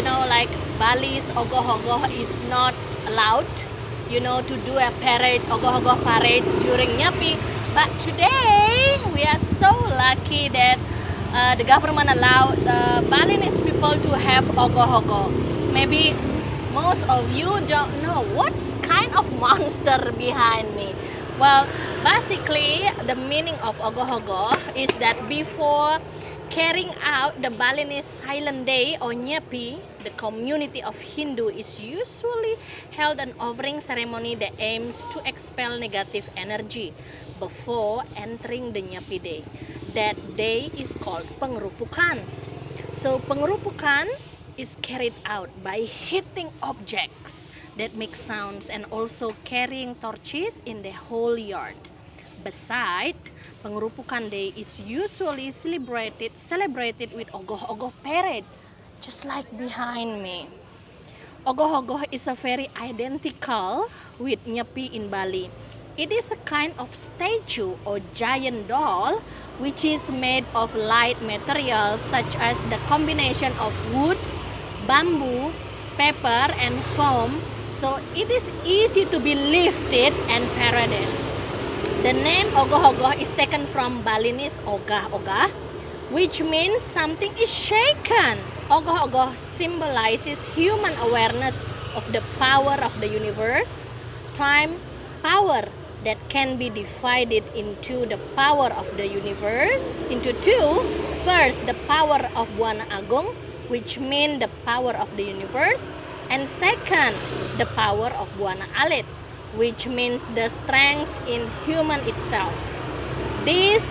like Bali's ogoh-ogoh is not allowed, to do a parade, ogoh-ogoh parade during Nyepi. But today, we are so lucky that the government allowed Balinese people to have ogoh-ogoh. Maybe most of you don't know what's kind of monster behind me. Well, basically, the meaning of ogoh-ogoh is that before carrying out the Balinese Silent Day or Nyepi, the community of Hindu is usually held an offering ceremony that aims to expel negative energy before entering the Nyepi day. That day is called pengerupukan. So pengerupukan is carried out by hitting objects that make sounds and also carrying torches in the whole yard. Besides, pengerupukan day is usually celebrated with ogoh-ogoh parade, just like behind me. Ogoh-ogoh is a very identical with Nyepi in Bali. It is a kind of statue or giant doll which is made of light materials such as the combination of wood, bamboo, paper, and foam, so it is easy to be lifted and paraded. The name ogoh-ogoh is taken from Balinese ogah-ogah, which means something is shaken. Ogoh-ogoh symbolizes human awareness of the power of the universe, time, power that can be divided into the power of the universe into two. First, the power of Buana Agung, which means the power of the universe, and second, the power of Buana Alit, which means the strength in human itself. These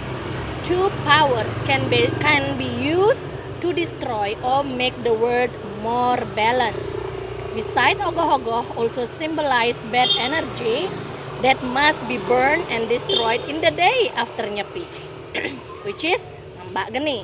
two powers can be used to destroy or make the world more balanced. Besides, ogoh-ogoh also symbolize bad energy that must be burned and destroyed in the day after Nyepi, which is Mbak Geni.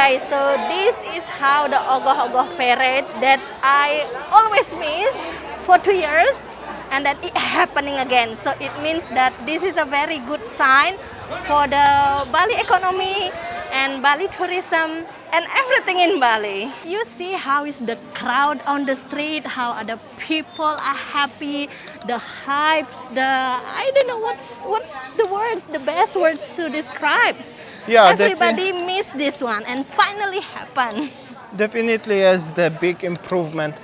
guys, so this is how the Ogoh-Ogoh parade that I always miss for 2 years, and then it happening again. So it means that this is a very good sign for the Bali economy and Bali tourism and everything in Bali. You see how is the crowd on the street, how other people are happy, the hypes, I don't know what's the words, the best words to describe. Yeah, everybody missed this one and finally happened. Definitely as the big improvement.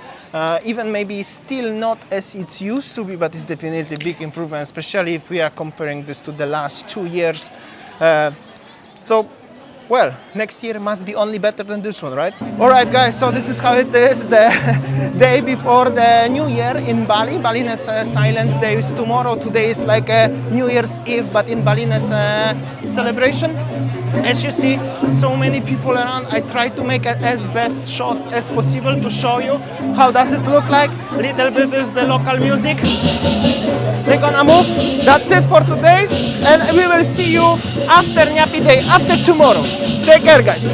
Even maybe still not as it used to be, but it's definitely big improvement, especially if we are comparing this to the last 2 years. So, well, next year must be only better than this one, right? All right, guys, so this is how it is the day before the New Year in Bali. Balinese Silence Day is tomorrow. Today is like a New Year's Eve, but in Balinese celebration. As you see, so many people around. I try to make as best shots as possible to show you how does it look like. Little bit with the local music. They're gonna move. That's it for today's, and we will see you after Nyapi Day, after tomorrow. Take care, guys.